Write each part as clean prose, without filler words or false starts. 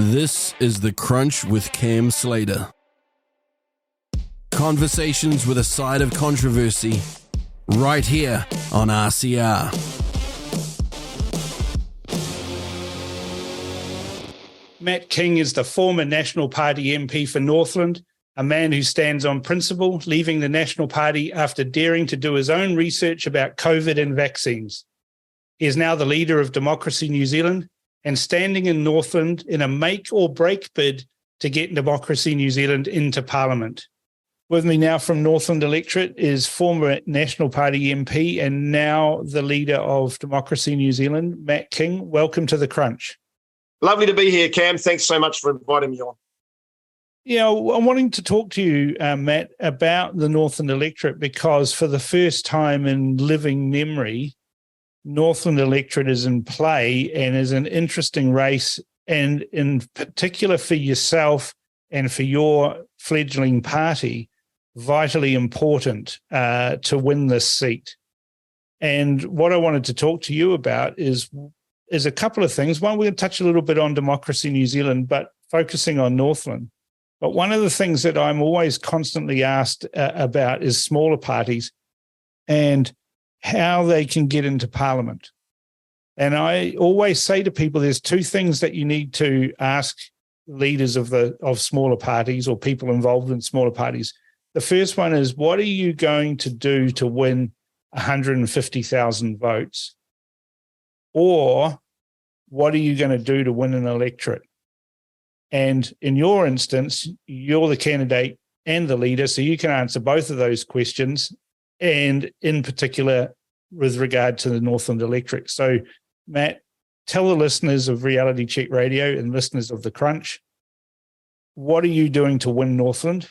This is The Crunch with Cam Slater. Conversations with a side of controversy, right here on RCR. Matt King is the former National Party MP for Northland, a man who stands on principle, leaving the National Party after daring to do his own research about COVID and vaccines. He is now the leader of Democracy New Zealand and standing in Northland in a make-or-break bid to get Democracy New Zealand into Parliament. With me now from Northland electorate is former National Party MP and now the leader of Democracy New Zealand, Matt King. Welcome to The Crunch. Lovely to be here, Cam. Thanks so much for inviting me on. Yeah, I'm wanting to talk to you, Matt, about the Northland electorate because for the first time in living memory, Northland electorate is in play and is an interesting race, and in particular for yourself and for your fledgling party, vitally important to win this seat. And what I wanted to talk to you about is a couple of things. One, we're going to touch a little bit on Democracy New Zealand, but focusing on Northland. But one of the things that I'm always constantly asked about is smaller parties and how they can get into Parliament. And I always say to people, there's two things that you need to ask leaders of smaller parties or people involved in smaller parties. The first one is, what are you going to do to win 150,000 votes? Or what are you going to do to win an electorate? And in your instance, you're the candidate and the leader, so you can answer both of those questions, and in particular with regard to the Northland electorate. So, Matt, tell the listeners of Reality Check Radio and listeners of The Crunch, what are you doing to win Northland?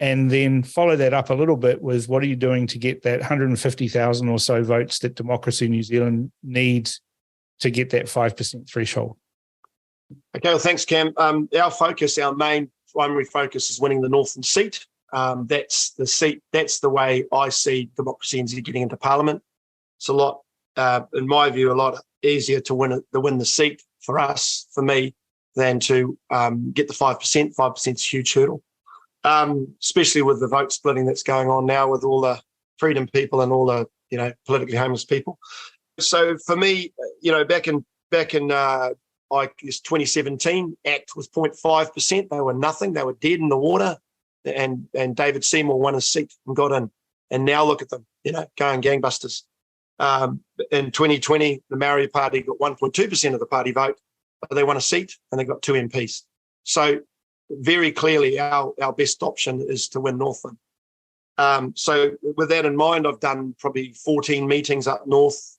And then follow that up a little bit with what are you doing to get that 150,000 or so votes that Democracy New Zealand needs to get that 5% threshold? Okay, well, thanks, Cam. Our main primary focus is winning the Northland seat. That's the seat. That's the way I see Democracy NZ getting into Parliament. It's a lot, in my view, a lot easier to win the seat for us, for me, than to get the 5%. 5% is a huge hurdle, especially with the vote splitting that's going on now with all the freedom people and all the politically homeless people. So for me, back in I guess 2017, ACT was 0.5%. They were nothing. They were dead in the water. And David Seymour won his seat and got in. And now look at them, going gangbusters. In 2020, the Maori Party got 1.2% of the party vote, but they won a seat and they got 2 MPs. So very clearly our best option is to win Northland. So with that in mind, I've done probably 14 meetings up north.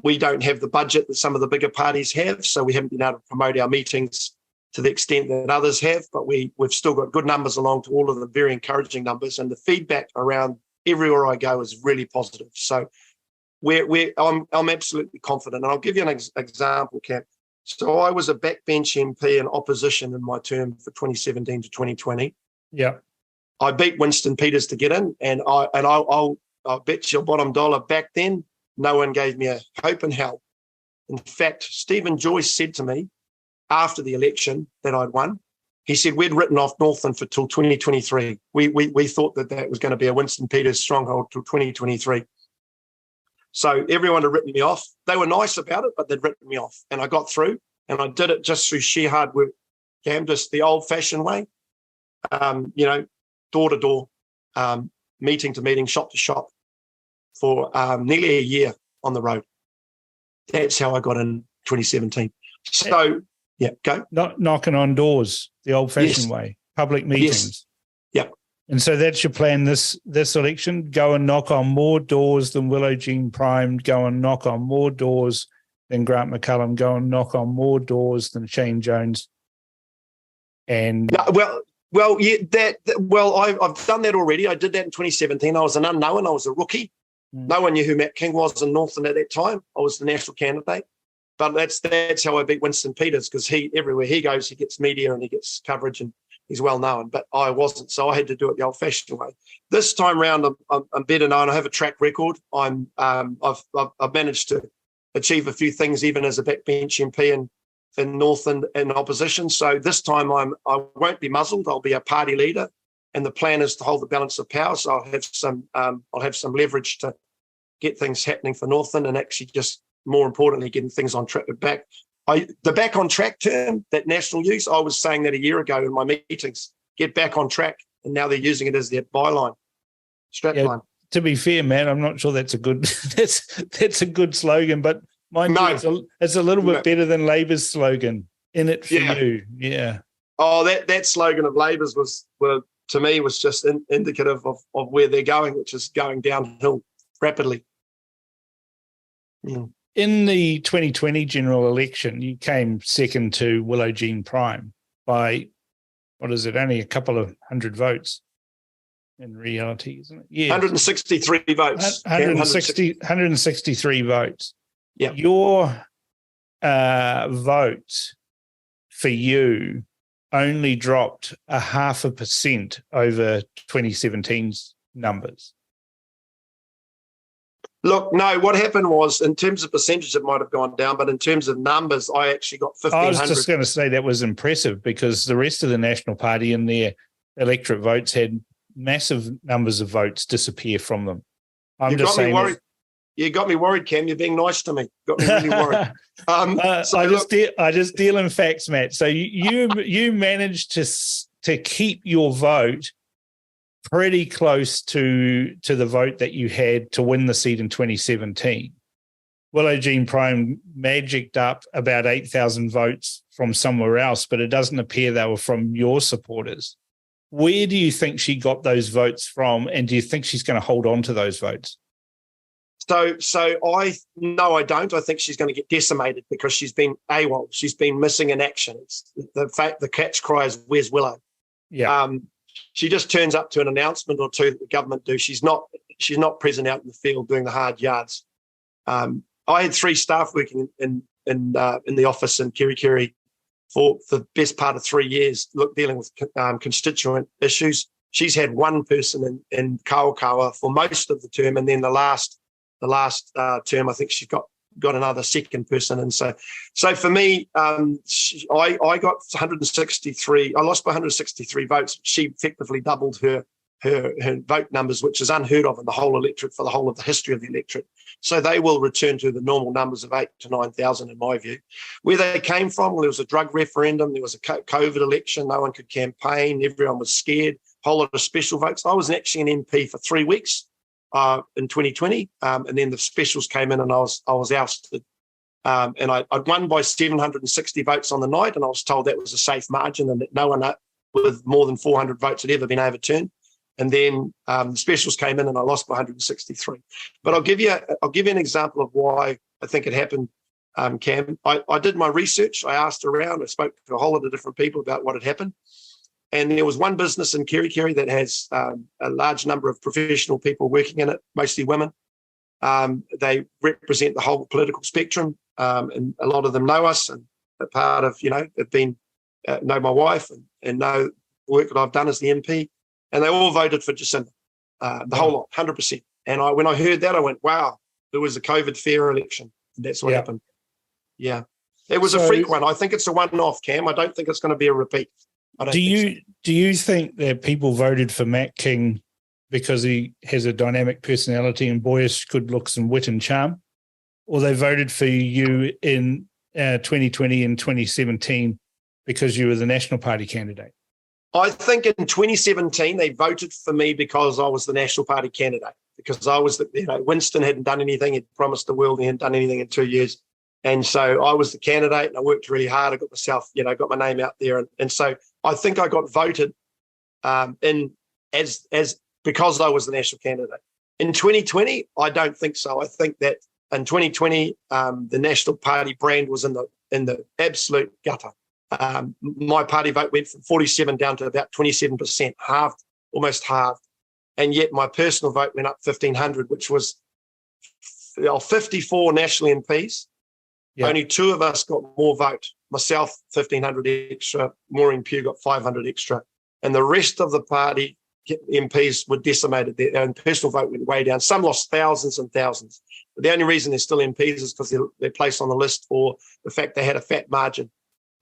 We don't have the budget that some of the bigger parties have, so we haven't been able to promote our meetings to the extent that others have, but we've still got good numbers along to all of them, very encouraging numbers, and the feedback around everywhere I go is really positive. So I'm absolutely confident, and I'll give you an example, Cam. So I was a backbench MP in opposition in my term for 2017 to 2020. Yeah, I beat Winston Peters to get in, and I'll bet your bottom dollar back then, no one gave me a hope in hell. In fact, Stephen Joyce said to me after the election that I'd won, he said, we'd written off Northland for till 2023. We thought that was going to be a Winston Peters stronghold till 2023. So everyone had written me off. They were nice about it, but they'd written me off. And I got through, and I did it just through sheer hard work, Cam, just the old-fashioned way, door to door, meeting to meeting, shop to shop, for nearly a year on the road. That's how I got in 2017. So, yeah, go. Not knocking on doors, the old-fashioned way, public meetings. Yes. Yeah. And so that's your plan this election, go and knock on more doors than Willow Jean Prime, go and knock on more doors than Grant McCullum, go and knock on more doors than Shane Jones. And I've done that already. I did that in 2017. I was an unknown. I was a rookie. No one knew who Matt King was in Northland at that time. I was the national candidate. But that's how I beat Winston Peters, because everywhere he goes, he gets media and he gets coverage and he's well known. But I wasn't, so I had to do it the old-fashioned way. This time round, I'm better known. I have a track record. I've managed to achieve a few things even as a backbench MP, and in Northland in opposition. So this time I won't be muzzled. I'll be a party leader, and the plan is to hold the balance of power. So I'll have some leverage to get things happening for Northland, and actually just more importantly getting things on track. The back on track term that National use, I was saying that a year ago in my meetings. Get back on track, and now they're using it as their byline, strapline. To be fair, Matt, I'm not sure that's a good that's a good slogan, but mind you, it's a little bit better than Labor's slogan. In it for you, yeah. Oh, that slogan of Labor's was to me was just indicative of where they're going, which is going downhill rapidly. Yeah. In the 2020 general election, you came second to Willow Jean Prime by, what is it, only a couple of hundred votes in reality, isn't it? Yeah. 163 votes. 163 votes. Yeah. Your vote for you only dropped 0.5% over 2017's numbers. Look, no, what happened was, in terms of percentage, it might have gone down, but in terms of numbers, I actually got 1,500. I was just going to say that was impressive, because the rest of the National Party and their electorate votes had massive numbers of votes disappear from them. You got me worried, Cam. You're being nice to me. Got me really worried. I just deal in facts, Matt. So you managed to keep your vote pretty close to the vote that you had to win the seat in 2017. Willow Jean Prime magicked up about 8,000 votes from somewhere else, but it doesn't appear they were from your supporters. Where do you think she got those votes from, and do you think she's going to hold on to those votes? So I don't. I think she's going to get decimated because she's been AWOL. She's been missing in action. It's the catch cry is, "Where's Willow?" Yeah. She just turns up to an announcement or two that the government do. She's not present out in the field doing the hard yards. I had 3 staff working in the office in Kerikeri for the best part of 3 years, dealing with constituent issues. She's had 1 person in Kaukaua for most of the term, and then the last term, I think she's got another second person. And so for me, I got 163. I lost by 163 votes. She effectively doubled her vote numbers, which is unheard of in the whole electorate for the whole of the history of the electorate. So they will return to the normal numbers of 8,000 to 9,000, in my view. Where they came from, well, there was a drug referendum, there was a COVID election, no one could campaign, everyone was scared, a whole lot of special votes. I was actually an MP for 3 weeks. In 2020, and then the specials came in, and I was ousted. And I'd won by 760 votes on the night, and I was told that was a safe margin and that no one with more than 400 votes had ever been overturned. And then the specials came in, and I lost by 163. But I'll give you an example of why I think it happened, Cam. I did my research. I asked around. I spoke to a whole lot of different people about what had happened. And there was one business in Kerikeri that has a large number of professional people working in it, mostly women. They represent the whole political spectrum, and a lot of them know us and are part of, they've been, know my wife and know the work that I've done as the MP. And they all voted for Jacinda, the whole lot, 100%. And when I heard that, I went, wow, it was a COVID fair election. And that's what happened. Yeah. It was a freak one. I think it's a one-off, Cam. I don't think it's going to be a repeat. Do you think that people voted for Matt King because he has a dynamic personality and boyish good looks and wit and charm, or they voted for you in 2020 and 2017 because you were the National Party candidate? I think in 2017 they voted for me because I was the National Party candidate, because I was Winston hadn't done anything, he'd promised the world, he hadn't done anything in 2 years. And so I was the candidate, and I worked really hard. I got myself, got my name out there. And so I think I got voted in as because I was the national candidate. In 2020, I don't think so. I think that in 2020, the National Party brand was in the absolute gutter. My party vote went from 47 down to about 27%, almost halved. And yet my personal vote went up 1,500, which was 54 national MPs. Yeah. Only 2 of us got more vote. Myself, 1,500 extra. Maureen Pugh got 500 extra. And the rest of the party MPs were decimated. Their personal vote went way down. Some lost thousands and thousands. But the only reason they're still MPs is because they're placed on the list for the fact they had a fat margin.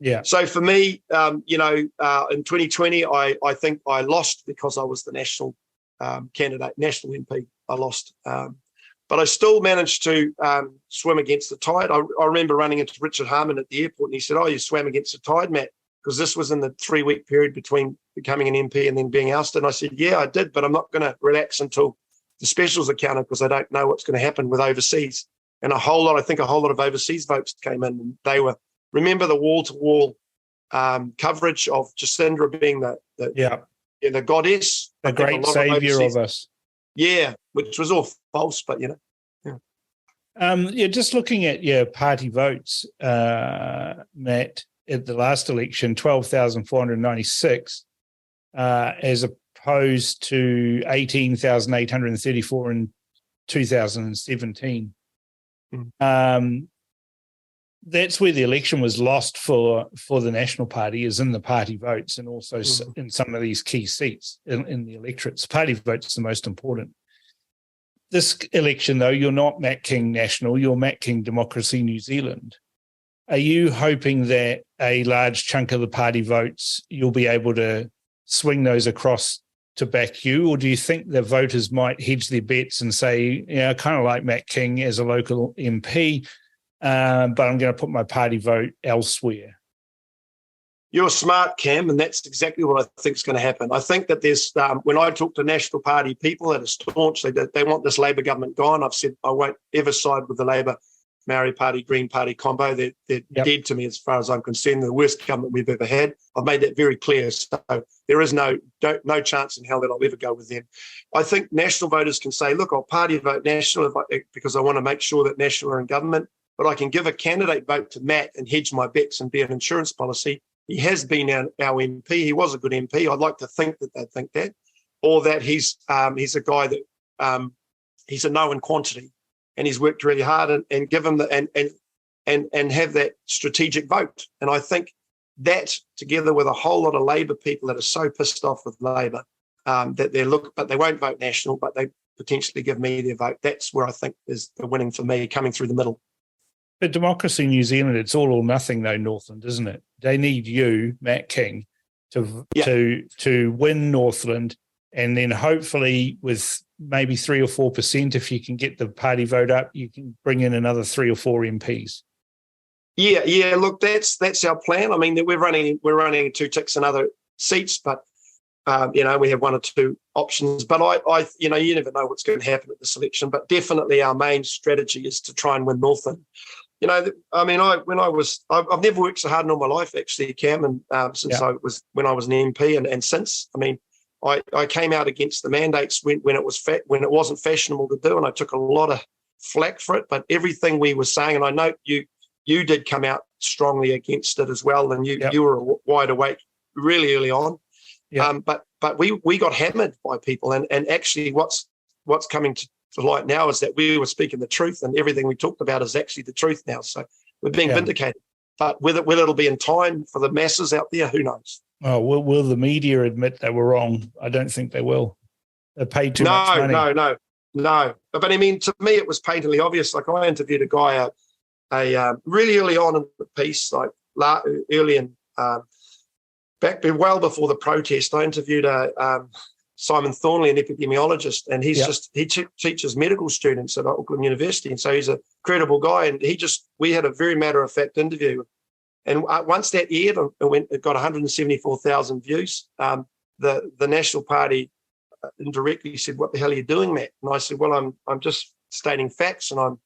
Yeah. So for me, in 2020, I think I lost because I was the national candidate, national MP. I lost. But I still managed to swim against the tide. I remember running into Richard Harman at the airport, and he said, "Oh, you swam against the tide, Matt," because this was in the 3-week period between becoming an MP and then being ousted. And I said, "Yeah, I did, but I'm not going to relax until the specials are counted because I don't know what's going to happen with overseas." And a whole lot of overseas votes came in, and they were, remember the wall-to-wall coverage of Jacinda being the goddess, the great savior of us. Yeah, which was all false, but just looking at your party votes, Matt, at the last election, 12,496, as opposed to 18,834 in 2017. That's where the election was lost for the National Party, is in the party votes, and also in some of these key seats in the electorates. Party votes is the most important. This election, though, you're not Matt King National, you're Matt King Democracy New Zealand. Are you hoping that a large chunk of the party votes, you'll be able to swing those across to back you, or do you think the voters might hedge their bets and say, I kind of like Matt King as a local MP, but I'm going to put my party vote elsewhere? You're smart, Cam, and that's exactly what I think is going to happen. I think that there's, when I talk to National Party people that are staunch, they want this Labor government gone. I've said I won't ever side with the Labor Maori Party, Green Party combo. They're dead to me as far as I'm concerned. They're the worst government we've ever had. I've made that very clear. So there is no chance in hell that I'll ever go with them. I think national voters can say, look, I'll party vote National because I want to make sure that National are in government, but I can give a candidate vote to Matt and hedge my bets and be an insurance policy. He has been our MP. He was a good MP. I'd like to think that they'd think that, or that he's a guy that he's a known quantity, and he's worked really hard and give him and have that strategic vote. And I think that, together with a whole lot of Labor people that are so pissed off with Labor that but they won't vote National, but they potentially give me their vote. That's where I think is the winning for me, coming through the middle. But Democracy New Zealand, it's all or nothing though, Northland, isn't it? They need you, Matt King, to win Northland, and then hopefully with maybe 3 or 4%, if you can get the party vote up, you can bring in another 3 or 4 MPs. Yeah. Look, that's our plan. I mean, we're running 2 ticks in other seats, but we have 1 or 2 options. But I you never know what's going to happen at this election. But definitely, our main strategy is to try and win Northland. I've never worked so hard in all my life, actually, Cam, and when I was an MP and since. I mean, I came out against the mandates when it wasn't fashionable to do, and I took a lot of flack for it. But everything we were saying, and I know you did come out strongly against it as well, and you were wide awake really early on. Yeah. But we got hammered by people, and actually what's coming to light now is that we were speaking the truth, and everything we talked about is actually the truth now. So we're being vindicated. But whether it'll be in time for the masses out there, who knows? Oh, will the media admit they were wrong? I don't think they will. They paid too much money. No. But I mean, to me, it was patently obvious. Like, I interviewed a guy really early on in the piece, like early in well before the protest. I interviewed Simon Thornley, an epidemiologist, and he teaches medical students at Auckland University, and so he's a credible guy. And we had a very matter-of-fact interview, and once that aired, it got 174,000 views. The National Party indirectly said, "What the hell are you doing, Matt?" And I said, "Well, I'm just stating facts, and I'm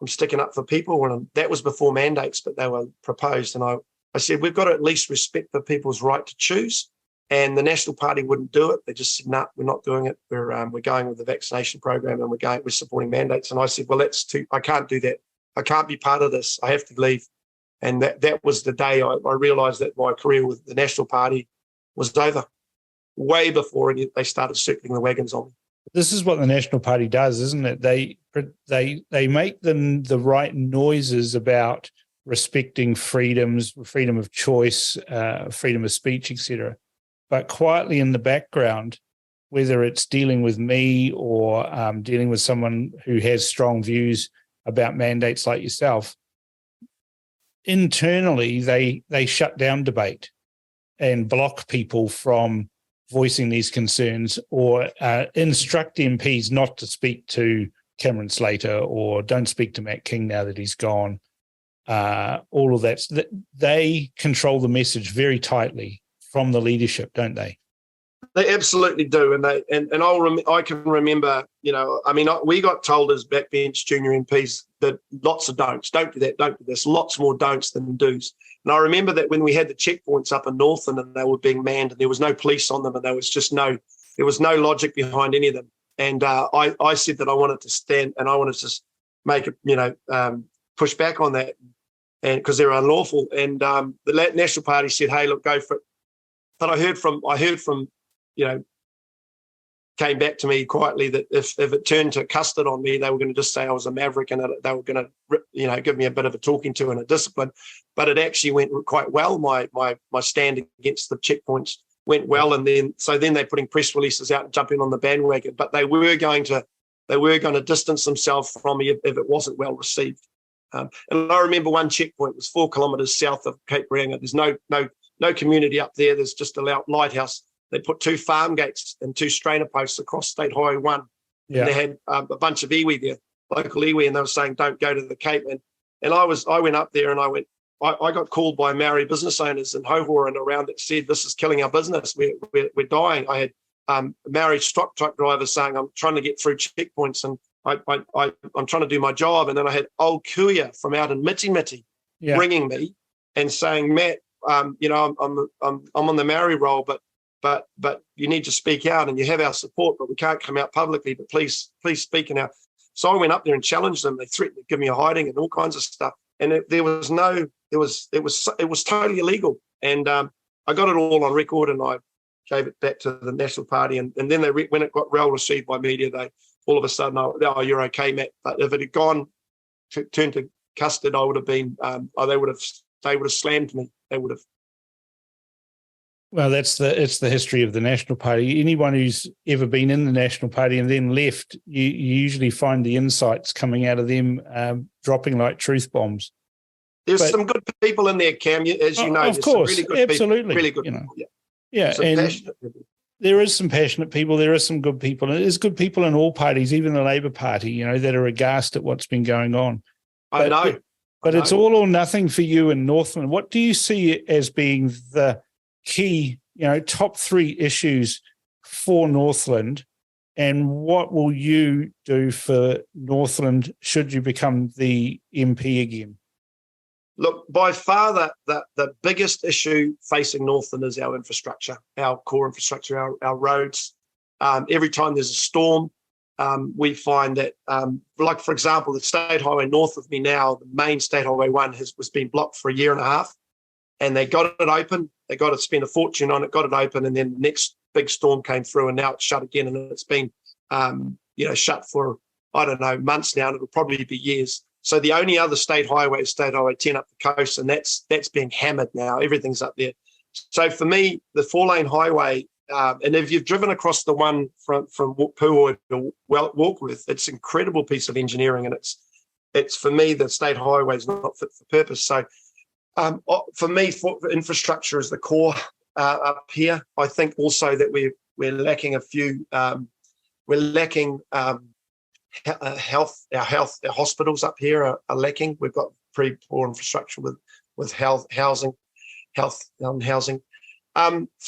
sticking up for people." And that was before mandates, but they were proposed, and I said, "We've got to at least respect the people's right to choose." And the National Party wouldn't do it. They just said, "No, we're not doing it. We're going with the vaccination program, and we're supporting mandates." And I said, "Well, I can't do that. I can't be part of this. I have to leave." And that was the day I realised that my career with the National Party was over, way before they started circling the wagons on me. This is what the National Party does, isn't it? They make the right noises about respecting freedoms, freedom of choice, freedom of speech, etc. But quietly in the background, whether it's dealing with me or dealing with someone who has strong views about mandates like yourself, internally they shut down debate and block people from voicing these concerns, or instruct MPs not to speak to Cameron Slater or don't speak to Matt King now that he's gone. All of that. They control the message very tightly from the leadership, don't they? They absolutely do, and I can remember, we got told as backbench junior MPs that lots of don'ts. Don't do that. Don't do this. Lots more don'ts than do's. And I remember that when we had the checkpoints up in Northland and they were being manned and there was no police on them and there was no logic behind any of them. And I said that I wanted to stand and I wanted to make push back on that, and because they're unlawful. And the National Party said, "Hey, look, go for it." But I heard from came back to me quietly that if it turned to custard on me, they were going to just say I was a maverick and they were going to, give me a bit of a talking to and a discipline. But it actually went quite well. My stand against the checkpoints went well, and then they're putting press releases out and jumping on the bandwagon. But they were going to distance themselves from me if it wasn't well received. And I remember one checkpoint was 4 kilometres south of Cape Reinga. There's no community up there. There's just a lighthouse. They put 2 farm gates and 2 strainer posts across State Highway 1. Yeah. And they had a bunch of iwi there, local iwi, and they were saying, don't go to the Cape. And I went up there and I got called by Maori business owners in Hohora and around that said, this is killing our business. We're dying. I had Maori stock truck drivers saying, I'm trying to get through checkpoints and I'm trying to do my job. And then I had old Kuya from out in Miti ringing me and saying, Matt, I'm on the Maori roll, but you need to speak out and you have our support, but we can't come out publicly, but please speak now. So I went up there and challenged them. They threatened to give me a hiding and all kinds of stuff. And it was totally illegal. And I got it all on record and I gave it back to the National Party. And then when it got well received by media, they all of a sudden, oh, you're okay, Matt. But if it had turned to custard, I would have been, they would have slammed me. They would have. Well, it's the history of the National Party. Anyone who's ever been in the National Party and then left, you usually find the insights coming out of them dropping like truth bombs. There's some good people in there, Cam, as you know. Of course, some really good absolutely. People, really good people, yeah. And there is some passionate people. There are some good people. And there's good people in all parties, even the Labour Party, that are aghast at what's been going on. I know. But it's all or nothing for you in Northland. What do you see as being the key, top 3 issues for Northland, and what will you do for Northland should you become the MP again? Look, by far the biggest issue facing Northland is our infrastructure, our core infrastructure, our roads. Every time there's a storm, we find that, like, for example, the State Highway north of me now, the main State Highway 1 was been blocked for a year and a half. And they got it open. They got to spend a fortune on it, got it open, and then the next big storm came through, and now it's shut again. And it's been, shut for, I don't know, months now, and it'll probably be years. So the only other state highway is State Highway 10 up the coast, and that's being hammered now. Everything's up there. So for me, the 4-lane highway, and if you've driven across the one from Puhoi to Warkworth, it's an incredible piece of engineering, and it's for me the state highway is not fit for purpose. So. For me, infrastructure is the core up here. I think also that we're lacking a few. We're lacking health. Our hospitals up here are lacking. We've got pretty poor infrastructure with housing. For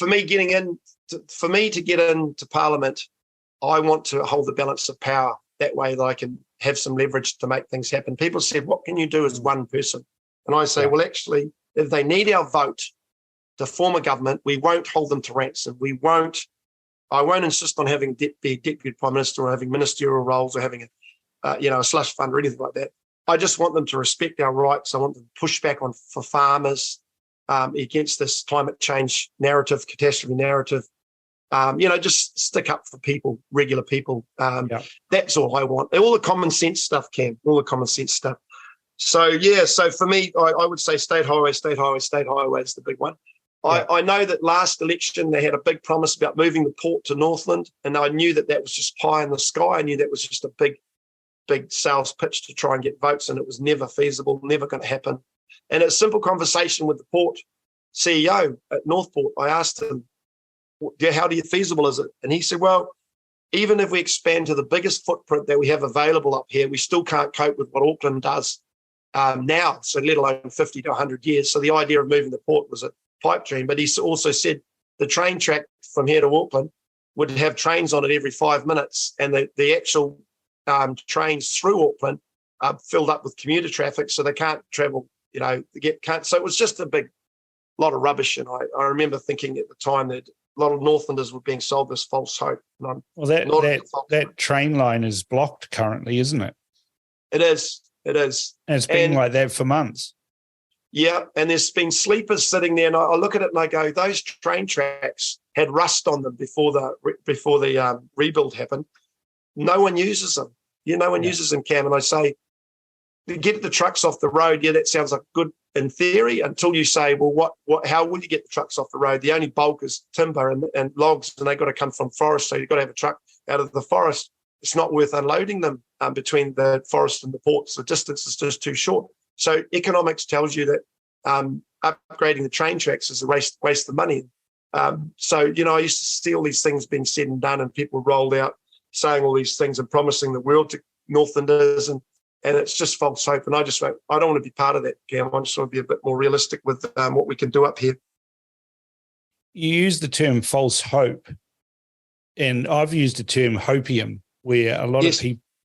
me, to get into Parliament, I want to hold the balance of power. That way, that I can have some leverage to make things happen. People said, "What can you do as one person?" And I say, well, actually, if they need our vote to form a government, we won't hold them to ransom. I won't insist on having be deputy prime minister or having ministerial roles or having a slush fund or anything like that. I just want them to respect our rights. I want them to push back for farmers against this climate change narrative, catastrophe narrative. Just stick up for people, regular people. That's all I want. All the common sense stuff, Cam, all the common sense stuff. So for me, I would say state highway is the big one. Yeah. I know that last election they had a big promise about moving the port to Northland, and I knew that was just pie in the sky. I knew that was just a big sales pitch to try and get votes, and it was never feasible, never going to happen. And a simple conversation with the port CEO at Northport, I asked him, how feasible is it? And he said, well, even if we expand to the biggest footprint that we have available up here, we still can't cope with what Auckland does now, so let alone 50 to 100 years. So the idea of moving the port was a pipe dream. But he also said the train track from here to Auckland would have trains on it every 5 minutes, and the actual trains through Auckland are filled up with commuter traffic, so they can't travel, can't. So it was just a big lot of rubbish. And I remember thinking at the time that a lot of Northlanders were being sold this false hope. Well, that train line is blocked currently, isn't it? It is. And it's been like that for months. Yeah, and there's been sleepers sitting there, and I look at it and I go, those train tracks had rust on them before the rebuild happened. No one uses them. No one uses them, Cam. And I say, get the trucks off the road. Yeah, that sounds like good in theory, until you say, well, how will you get the trucks off the road? The only bulk is timber and logs, and they've got to come from forest, so you've got to have a truck out of the forest. It's not worth unloading them between the forest and the ports. The distance is just too short. So economics tells you that upgrading the train tracks is a waste of money. So I used to see all these things being said and done, and people rolled out saying all these things and promising the world to Northlanders, and it's just false hope. And I just went, I don't want to be part of that, Cam. I just want to be a bit more realistic with what we can do up here. You use the term false hope, and I've used the term hopium, where a lot of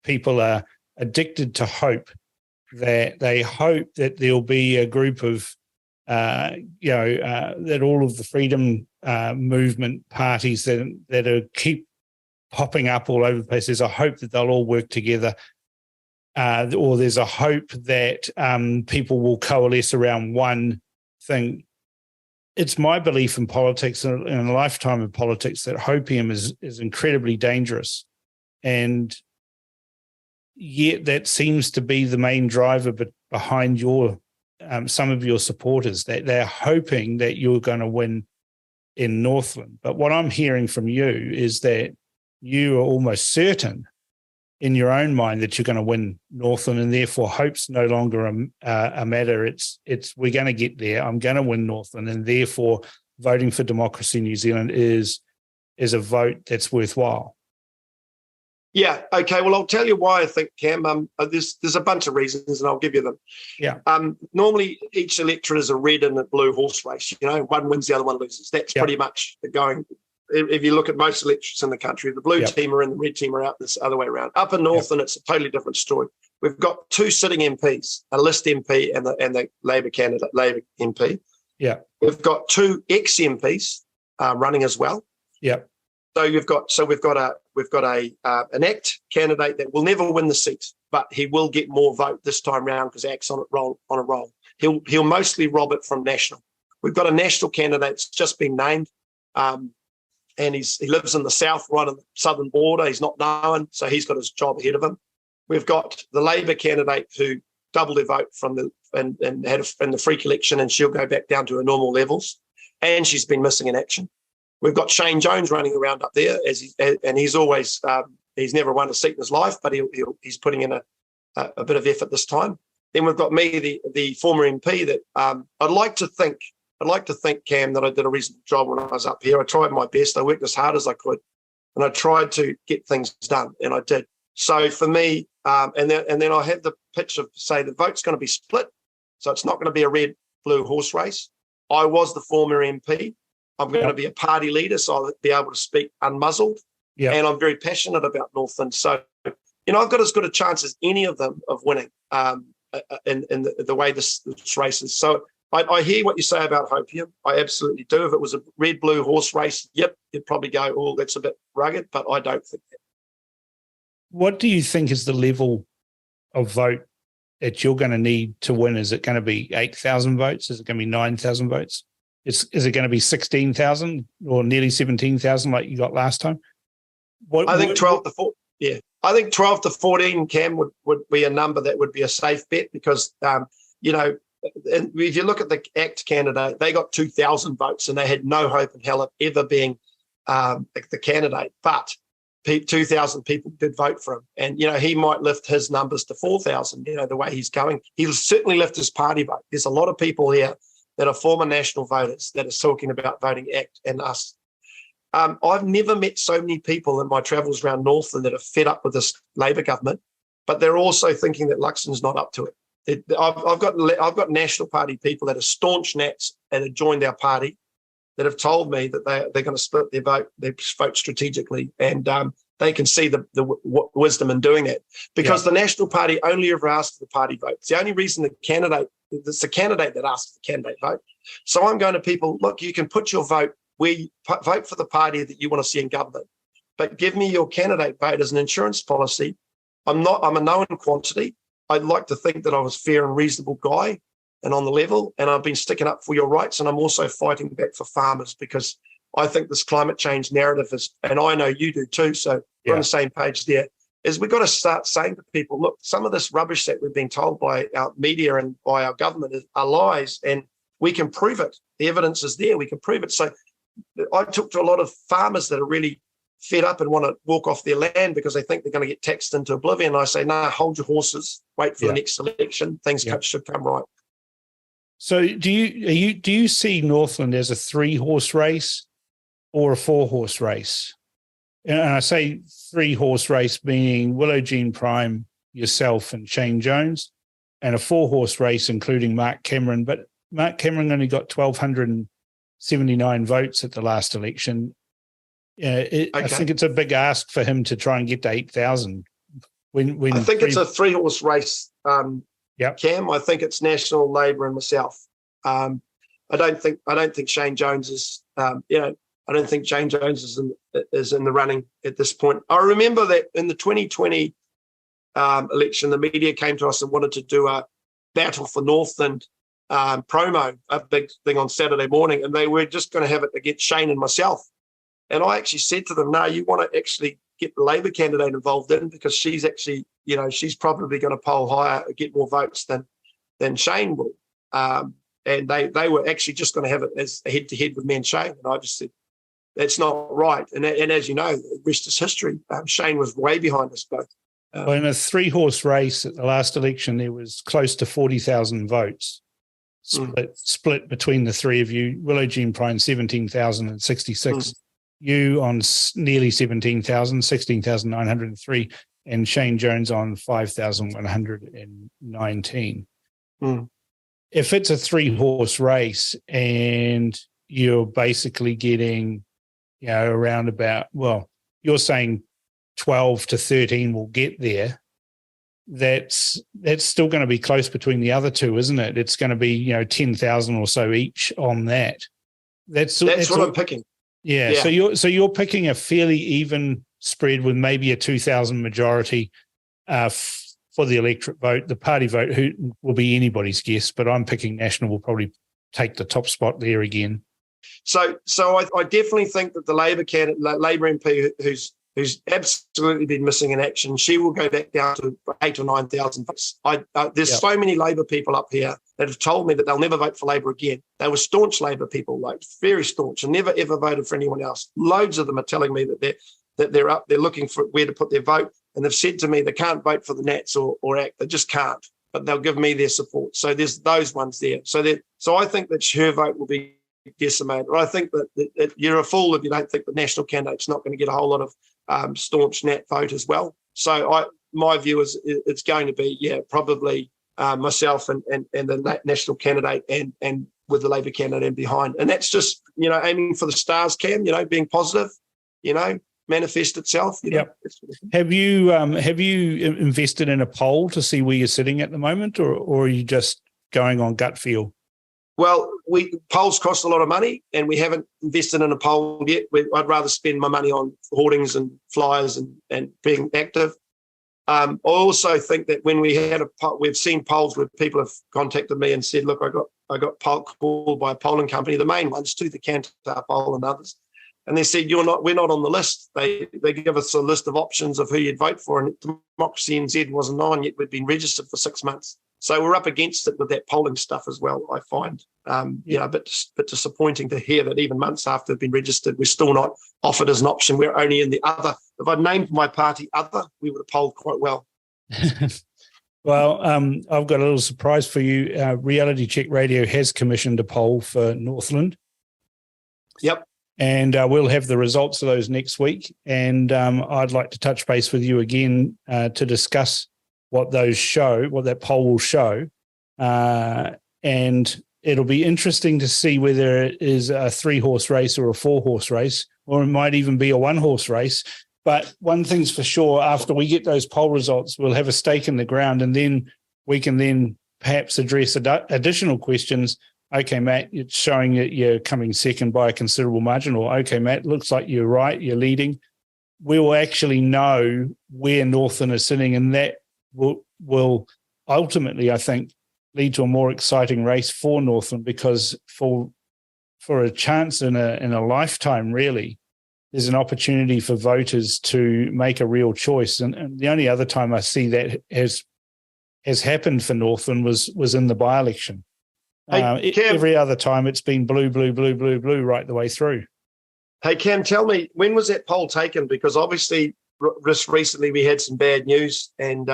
people are addicted to hope, that they hope that there'll be a group of, that all of the freedom movement parties that keep popping up all over the place, there's a hope that they'll all work together, or there's a hope that people will coalesce around one thing. It's my belief in politics, in a lifetime of politics, that hopium is incredibly dangerous. And yet that seems to be the main driver behind some of your supporters, that they're hoping that you're going to win in Northland. But what I'm hearing from you is that you are almost certain in your own mind that you're going to win Northland, and therefore hope's no longer a matter. It's we're going to get there. I'm going to win Northland, and therefore voting for Democracy New Zealand is a vote that's worthwhile. Yeah. Okay. Well, I'll tell you why I think, Cam. There's a bunch of reasons, and I'll give you them. Yeah. Normally, each electorate is a red and a blue horse race. One wins, the other one loses. That's pretty much going. If you look at most electorates in the country, the blue team are in, the red team are out, this other way around. Up in Northland, it's a totally different story. We've got two sitting MPs, a list MP and the Labor candidate, Labor MP. Yeah. We've got two ex-MPs running as well. Yeah. So we've got an ACT candidate that will never win the seat, but he will get more vote this time round because ACT's on a roll. He'll mostly rob it from National. We've got a National candidate that's just been named, and he lives in the south, right on the southern border. He's not known, so he's got his job ahead of him. We've got the Labor candidate who doubled their vote and had in the freak election, and she'll go back down to her normal levels, and she's been missing in action. We've got Shane Jones running around up there, and he's always he's never won a seat in his life, but he's putting in a bit of effort this time. Then we've got me, the former MP, that I'd like to think, Cam, that I did a reasonable job when I was up here. I tried my best. I worked as hard as I could, and I tried to get things done, and I did. So for me, and then I had the pitch of say the vote's going to be split, so it's not going to be a red-blue horse race. I was the former MP. I'm going to be a party leader, so I'll be able to speak unmuzzled. Yeah. And I'm very passionate about Northland. So, I've got as good a chance as any of them of winning in the way this race is. So I hear what you say about hopium. I absolutely do. If it was a red-blue horse race, you'd probably go, oh, that's a bit rugged, but I don't think that. What do you think is the level of vote that you're going to need to win? Is it going to be 8,000 votes? Is it going to be 9,000 votes? Is it going to be 16,000 or nearly 17,000 like you got last time? I think 12 to 14. Yeah, I think 12 to 14, Cam, would be a number that would be a safe bet because, if you look at the ACT candidate, they got 2,000 votes and they had no hope in hell of ever being the candidate. But 2,000 people did vote for him. And, he might lift his numbers to 4,000, the way he's going. He'll certainly lift his party vote. There's a lot of people here that are former national voters that are talking about voting ACT and us. I've never met so many people in my travels around Northland that are fed up with this Labor government, but they're also thinking that Luxon's not up to it. I've got National Party people that are staunch Nats and have joined our party that have told me that they're going to split their vote strategically, and they can see the wisdom in doing that, because the National Party only ever asks for the party vote. It's the only reason it's the candidate that asks for the candidate vote. So I'm going to people, look, you can put your vote where you vote for the party that you want to see in government, but give me your candidate vote as an insurance policy. I'm a known quantity. I'd like to think that I was a fair and reasonable guy and on the level, and I've been sticking up for your rights, and I'm also fighting back for farmers, because I think this climate change narrative is, and I know you do too, so we're on the same page there, is we've got to start saying to people, look, some of this rubbish that we've been told by our media and by our government are lies, and we can prove it. The evidence is there. We can prove it. So I talk to a lot of farmers that are really fed up and want to walk off their land because they think they're going to get taxed into oblivion. And I say, no, hold your horses, wait for the next election. Things should come right. So do you see Northland as a 3-horse race or a 4-horse race? And I say 3-horse race meaning Willow Jean Prime, yourself and Shane Jones, and a 4-horse race including Mark Cameron. But Mark Cameron only got 1,279 votes at the last election. I think it's a big ask for him to try and get to 8,000. I think it's a 3-horse race, Cam. I think it's National, Labor, and myself. I don't think Shane Jones is. I don't think Shane Jones is in the running at this point. I remember that in the 2020 election, the media came to us and wanted to do a Battle for Northland promo, a big thing on Saturday morning, and they were just going to have it against Shane and myself. And I actually said to them, no, you want to actually get the Labor candidate involved in, because she's actually, she's probably going to poll higher, get more votes than Shane will. And they were actually just going to have it as a head-to-head with me and Shane. And I just said, that's not right. And as you know, the rest is history. Shane was way behind us both. Well, in a 3-horse race at the last election, there was close to 40,000 votes split between the three of you. Willow Jean Prime, 17,066. You on nearly 17,000, 16,903, and Shane Jones on 5,119. If it's a 3-horse race and you're basically getting, around about, well, you're saying 12 to 13 will get there, that's still going to be close between the other two, isn't it? It's going to be, 10,000 or so each on that. That's what I'm picking. Yeah. So you're picking a fairly even spread with maybe a 2,000 majority for the electorate vote. The party vote who will be anybody's guess, but I'm picking National will probably take the top spot there again. So I definitely think that the Labor candidate, Labor MP, who's absolutely been missing in action, she will go back down to 8,000 or 9,000 votes. There's so many Labor people up here that have told me that they'll never vote for Labor again. They were staunch Labor people, like very staunch, and never ever voted for anyone else. Loads of them are telling me that they're looking for where to put their vote, and they've said to me they can't vote for the Nats or ACT. They just can't, but they'll give me their support. So there's those ones there. So I think that her vote will be decimated. I think that you're a fool if you don't think the National candidate's not going to get a whole lot of staunch Nat vote as well. So my view is it's going to be, probably myself and the National candidate and with the Labor candidate behind. And that's just, aiming for the stars, Cam, being positive, manifest itself. Have you invested in a poll to see where you're sitting at the moment, or are you just going on gut feel? Well, polls cost a lot of money, and we haven't invested in a poll yet. I'd rather spend my money on hoardings and flyers and being active. I also think that when we've seen polls where people have contacted me and said, "Look, I got called by a polling company, the main ones too, the Kantar poll and others," and they said, we're not on the list. They give us a list of options of who you'd vote for, and Democracy NZ wasn't on yet. We'd been registered for 6 months. So we're up against it with that polling stuff as well, I find. A bit disappointing to hear that even months after they've been registered, we're still not offered as an option. We're only in the other. If I'd named my party other, we would have polled quite well. Well, I've got a little surprise for you. Reality Check Radio has commissioned a poll for Northland. Yep. And we'll have the results of those next week. And I'd like to touch base with you again to discuss what those show, what that poll will show. And it'll be interesting to see whether it is a 3-horse race or a 4-horse race, or it might even be a 1-horse race. But one thing's for sure, after we get those poll results, we'll have a stake in the ground, and then we can then perhaps address additional questions. Okay, Matt, it's showing that you're coming second by a considerable margin, or okay, Matt, looks like you're right, you're leading. We will actually know where Northland is sitting, and that will ultimately, I think, lead to a more exciting race for Northland, because for a chance in a lifetime, really, there's an opportunity for voters to make a real choice. And the only other time I see that has happened for Northland was in the by-election. Hey, Cam, every other time it's been blue, blue, blue, blue, blue right the way through. Hey, Cam, tell me, when was that poll taken? Because obviously just recently we had some bad news, and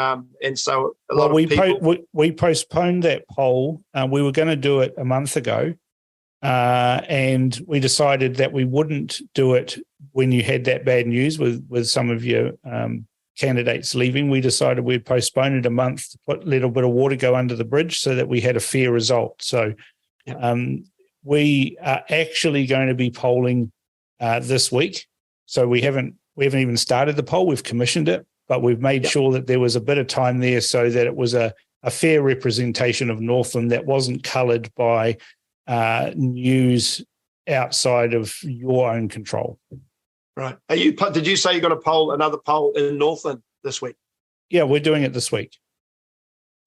so a lot of people... We postponed that poll. We were going to do it a month ago, and we decided that we wouldn't do it when you had that bad news with some of your candidates leaving. We decided we'd postpone it a month to put a little bit of water go under the bridge so that we had a fair result. So we are actually going to be polling this week. So we haven't even started the poll. We've commissioned it, but we've made sure that there was a bit of time there so that it was a fair representation of Northland that wasn't coloured by news outside of your own control. Right. Did you say you're going to poll another poll in Northland this week? Yeah, we're doing it this week.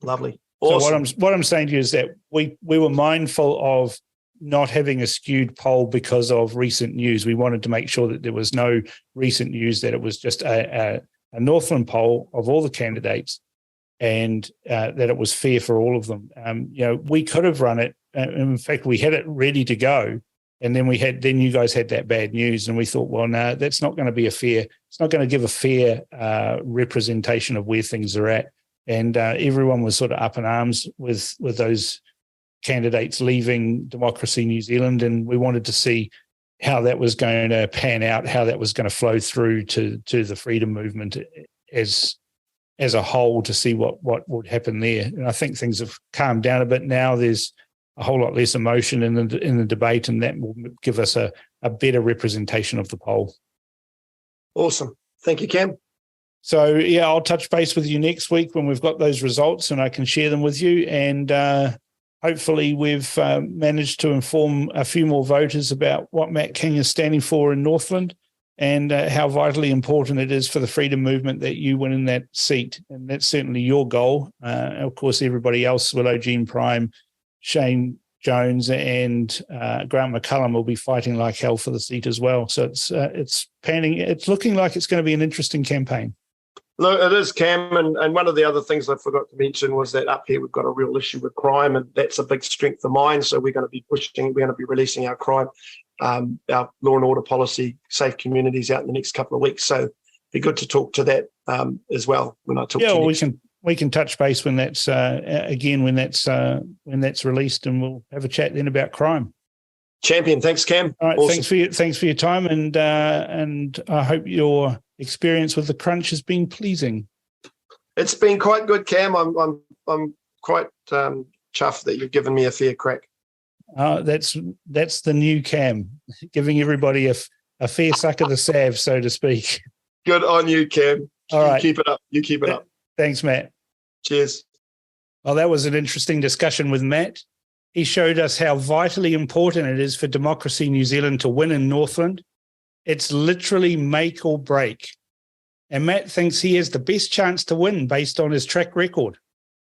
Lovely. Awesome. So what I'm saying to you is that we were mindful of not having a skewed poll because of recent news. We wanted to make sure that there was no recent news, that it was just a Northland poll of all the candidates, and that it was fair for all of them. We could have run it. In fact, we had it ready to go. And then you guys had that bad news, and we thought, well, no, that's not going to be it's not going to give a fair representation of where things are at. And everyone was sort of up in arms with those candidates leaving Democracy New Zealand, and we wanted to see how that was going to pan out, how that was going to flow through to the freedom movement as a whole, to see what would happen there. And I think things have calmed down a bit now. There's a whole lot less emotion in the debate, and that will give us a better representation of the poll. Awesome. Thank you, Cam. So, I'll touch base with you next week when we've got those results and I can share them with you. And hopefully we've managed to inform a few more voters about what Matt King is standing for in Northland, and how vitally important it is for the freedom movement that you win in that seat. And that's certainly your goal. Of course, everybody else, Willow Jean Prime, Shane Jones, and Grant McCullum will be fighting like hell for the seat as well. So it's panning. It's looking like it's going to be an interesting campaign. Look, it is, Cam, and one of the other things I forgot to mention was that up here we've got a real issue with crime, and that's a big strength of mine. So we're going to be releasing our crime, our law and order policy, safe communities out in the next couple of weeks. So it'd be good to talk to that as well when I talk to you. We can touch base when that's when that's released, and we'll have a chat then about crime. Champion, thanks, Cam. All right, awesome. Thanks for your time, and I hope your experience with the crunch has been pleasing. It's been quite good, Cam. I'm quite chuffed that you've given me a fair crack. That's the new Cam, giving everybody a fair suck of the salve, so to speak. Good on you, Cam. All right, keep it up. You keep it up. Thanks, Matt. Cheers. Well, that was an interesting discussion with Matt. He showed us how vitally important it is for Democracy New Zealand to win in Northland. It's literally make or break. And Matt thinks he has the best chance to win based on his track record,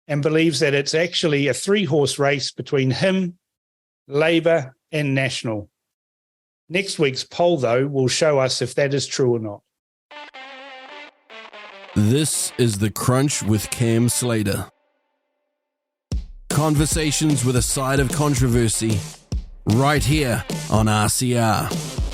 and believes that it's actually a 3-horse race between him, Labour and National. Next week's poll, though, will show us if that is true or not. This is The Crunch with Cam Slater. Conversations with a side of controversy, right here on RCR.